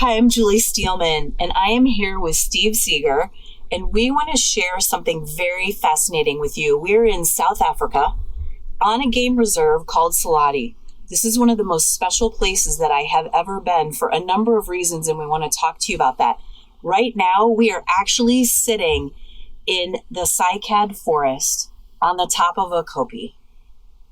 Hi, I'm Julie Steelman, and I am here with Steve Seager, and we want to share something very fascinating with you. We're in South Africa on a game reserve called Selati. This is one of the most special places that I have ever been for a number of reasons, and we want to talk to you about that. Right now, we are actually sitting in the Cycad forest on the top of a kopje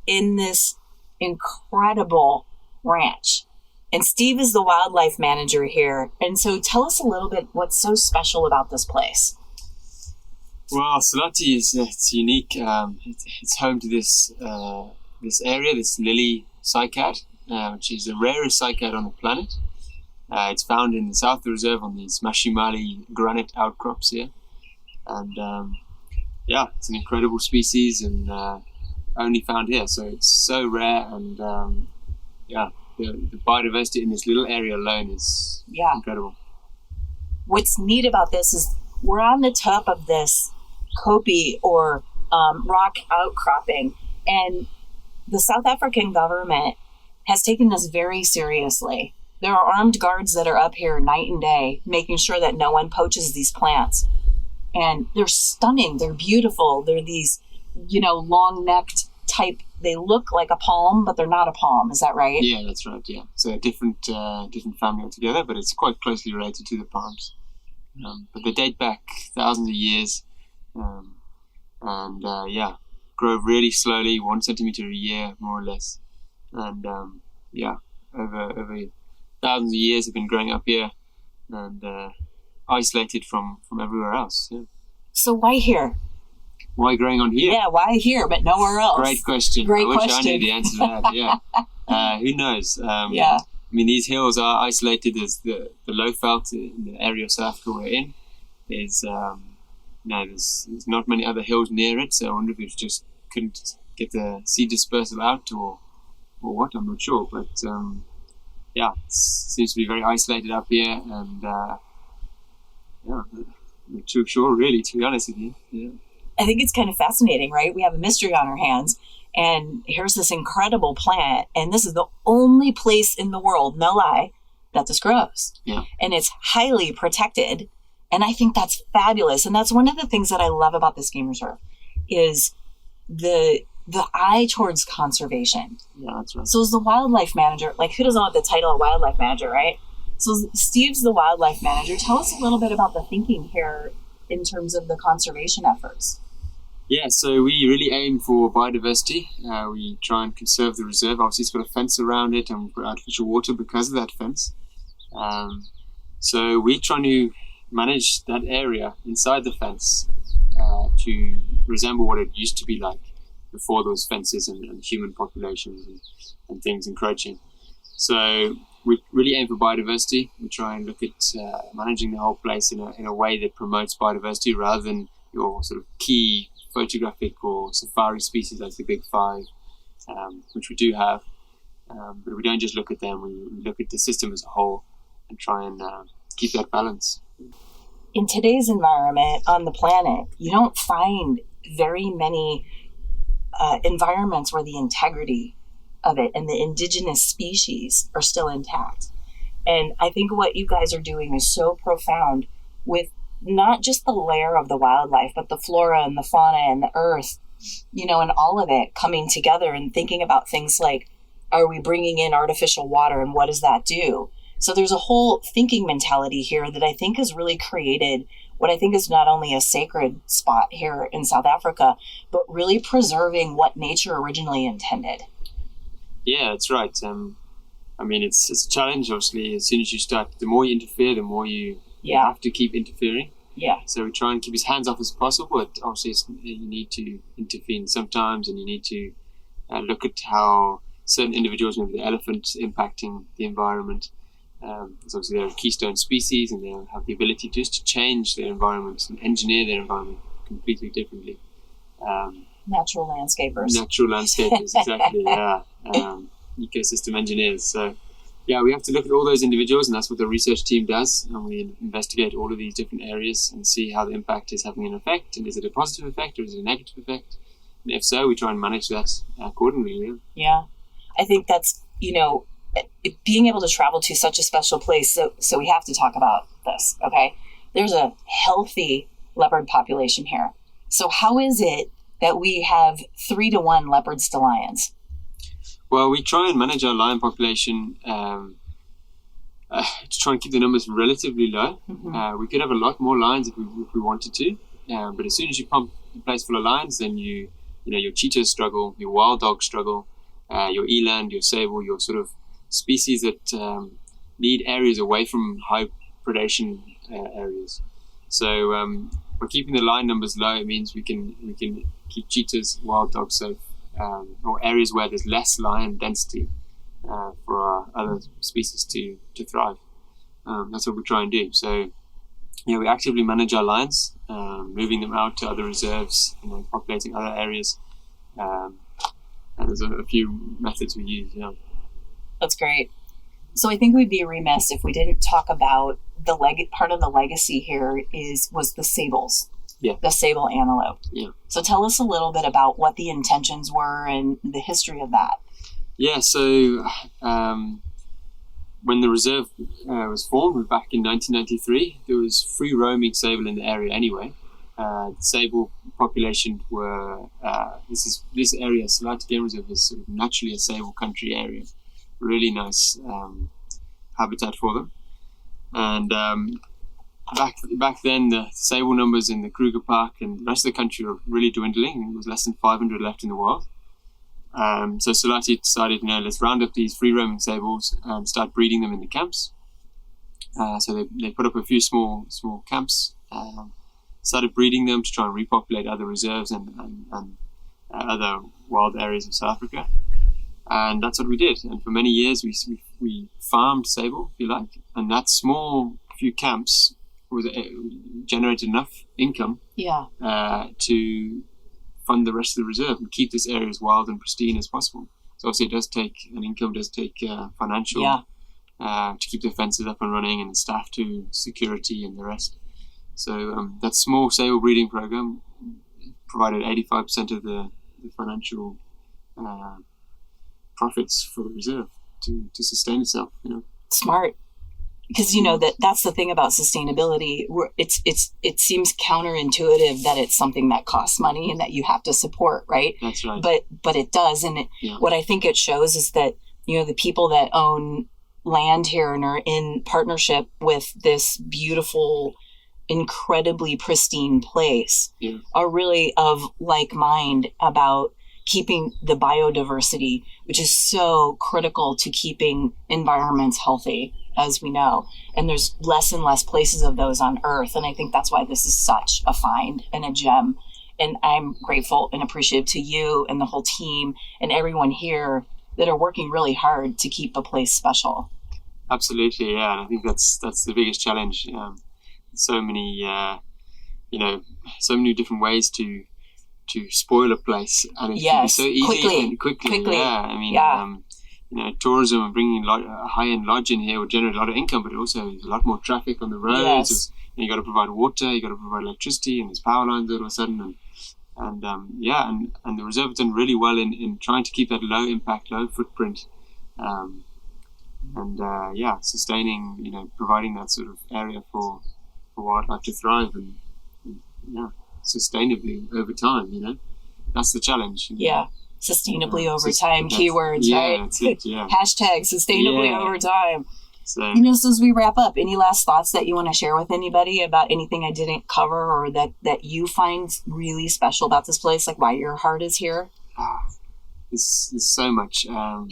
in this incredible ranch. And Steve is the wildlife manager here. And so tell us a little bit what's so special about this place. Well, Selati it's unique. It's home to this area, this Lillie Cycad, which is the rarest cycad on the planet. It's found in the south of the reserve on these Mashimali granite outcrops here. And it's an incredible species and only found here. So it's so rare and the biodiversity in this little area alone is incredible. What's neat about this is we're on the top of this kopje or rock outcropping, and the South African government has taken this very seriously. There are armed guards that are up here night and day, making sure that no one poaches these plants. And they're stunning. They're beautiful. They're these, long-necked type. They look like a palm, but they're not a palm. Is that right? Yeah, that's right. Yeah, it's a different family altogether, but it's quite closely related to the palms. But they date back thousands of years, and grow really slowly, 1 centimeter a year, more or less. And over thousands of years have been growing up here and isolated from everywhere else. Yeah. So why here? Why growing on here? Yeah, why here but nowhere else? Great question. I wish I knew the answer to that. Yeah. Who knows? I mean, these hills are isolated as the Lowveld in the area of South Africa we're in. There's not many other hills near it, so I wonder if it just couldn't get the seed dispersal out or what. I'm not sure, but it seems to be very isolated up here, and not too sure really, to be honest with you. Yeah. I think it's kind of fascinating, right? We have a mystery on our hands, and here's this incredible plant, and this is the only place in the world, no lie, that this grows. Yeah. And it's highly protected, and I think that's fabulous. And that's one of the things that I love about this game reserve is the eye towards conservation. Yeah, that's right. So as the wildlife manager, who doesn't want the title of wildlife manager, right? So Steve's the wildlife manager. Tell us a little bit about the thinking here in terms of the conservation efforts. Yeah, so we really aim for biodiversity. We try and conserve the reserve. Obviously, it's got a fence around it, and we've got artificial water because of that fence. So we're trying to manage that area inside the fence to resemble what it used to be like before those fences and human populations and things encroaching. So we really aim for biodiversity. We try and look at managing the whole place in a way that promotes biodiversity rather than your sort of key photographic or safari species like the big five, which we do have. But we don't just look at them, we look at the system as a whole and try and keep that balance. In today's environment on the planet, you don't find very many environments where the integrity of it and the indigenous species are still intact. And I think what you guys are doing is so profound with not just the layer of the wildlife, but the flora and the fauna and the earth, and all of it coming together and thinking about things like, are we bringing in artificial water and what does that do? So there's a whole thinking mentality here that I think has really created what I think is not only a sacred spot here in South Africa, but really preserving what nature originally intended. Yeah, that's right. I mean, it's a challenge, obviously. As soon as you start, the more you interfere, the more you have to keep interfering. Yeah. So we try and keep as hands-off as possible, but obviously you need to intervene sometimes, and you need to look at how certain individuals, maybe the elephant, impacting the environment. Because obviously they're a keystone species, and they have the ability just to change their environments and engineer their environment completely differently. Natural landscapers. Natural landscapers, exactly, yeah. Ecosystem engineers. So, yeah, we have to look at all those individuals, and that's what the research team does. And we investigate all of these different areas and see how the impact is having an effect. And is it a positive effect or is it a negative effect? And if so, we try and manage that accordingly. Yeah. I think that's, being able to travel to such a special place, so we have to talk about this, okay? There's a healthy leopard population here. So how is it that we have 3-to-1 leopards to lions? Well, we try and manage our lion population to try and keep the numbers relatively low. Mm-hmm. We could have a lot more lions if we wanted to, but as soon as you pump a place full of lions, then your cheetahs struggle, your wild dogs struggle, your eland, your sable, your sort of species that need areas away from high predation areas. So by keeping the lion numbers low, it means we can keep cheetahs, wild dogs safe, or areas where there's less lion density for our other species to thrive. That's what we try and do. So we actively manage our lions, moving them out to other reserves, populating other areas. And there's a few methods we use. Yeah. That's great. So I think we'd be remiss if we didn't talk about part of the legacy here was the sables. Yeah. The sable antelope. Yeah. So tell us a little bit about what the intentions were and the history of that. Yeah. So when the reserve was formed back in 1993, there was free roaming sable in the area anyway. The sable population were this area, Selati Game Reserve, is sort of naturally a sable country area. Really nice habitat for them. And back then, the sable numbers in the Kruger Park and the rest of the country were really dwindling. There was less than 500 left in the world. So Selati decided, let's round up these free roaming sables and start breeding them in the camps. So they put up a few small camps, started breeding them to try and repopulate other reserves and other wild areas of South Africa. And that's what we did. And for many years, we farmed sable, if you like. And that small few camps generated enough income to fund the rest of the reserve and keep this area as wild and pristine as possible. So obviously it does take financial to keep the fences up and running and staff to security and the rest. So that small sable breeding program provided 85% of the financial profits for the reserve to sustain itself. Smart. Because that's the thing about sustainability. It seems counterintuitive that it's something that costs money and that you have to support, right? That's right. But it does, and what I think it shows is that the people that own land here and are in partnership with this beautiful, incredibly pristine place are really of like mind about keeping the biodiversity, which is so critical to keeping environments healthy, as we know. And there's less and less places of those on Earth. And I think that's why this is such a find and a gem. And I'm grateful and appreciative to you and the whole team and everyone here that are working really hard to keep a place special. Absolutely, yeah. And I think that's the biggest challenge. So many, so many different ways to spoil a place, and it can be so easy quickly. Yeah, I mean, tourism and bringing a high-end lodge in here would generate a lot of income, but also there's a lot more traffic on the roads. Yes. You got to provide water, you got to provide electricity, and there's power lines all of a sudden, and the reserve has done really well in trying to keep that low impact, low footprint, sustaining, providing that sort of area for wildlife to thrive and sustainably over time. That's the challenge. Sustainably over time, keywords, right? That's it, yeah. Hashtag sustainably over time. So as we wrap up, any last thoughts that you want to share with anybody about anything I didn't cover or that you find really special about this place, like why your heart is here? There's so much. I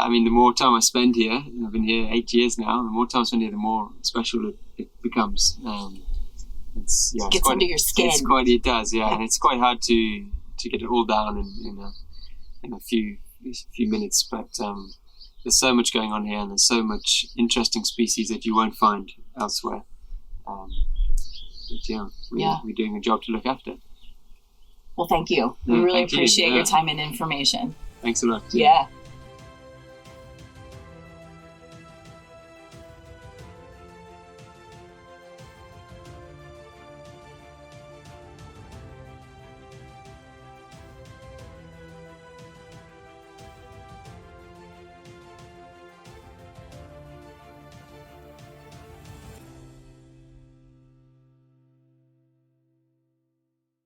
mean, the more time I spend here, and I've been here 8 years now, the more time I spend here, the more special it becomes. It gets under your skin. It does, yeah. And it's quite hard to get it all down in a few minutes. But there's so much going on here, and there's so much interesting species that you won't find elsewhere. We're doing a job to look after. Well, thank you. We really appreciate your time and information. Thanks a lot. Yeah.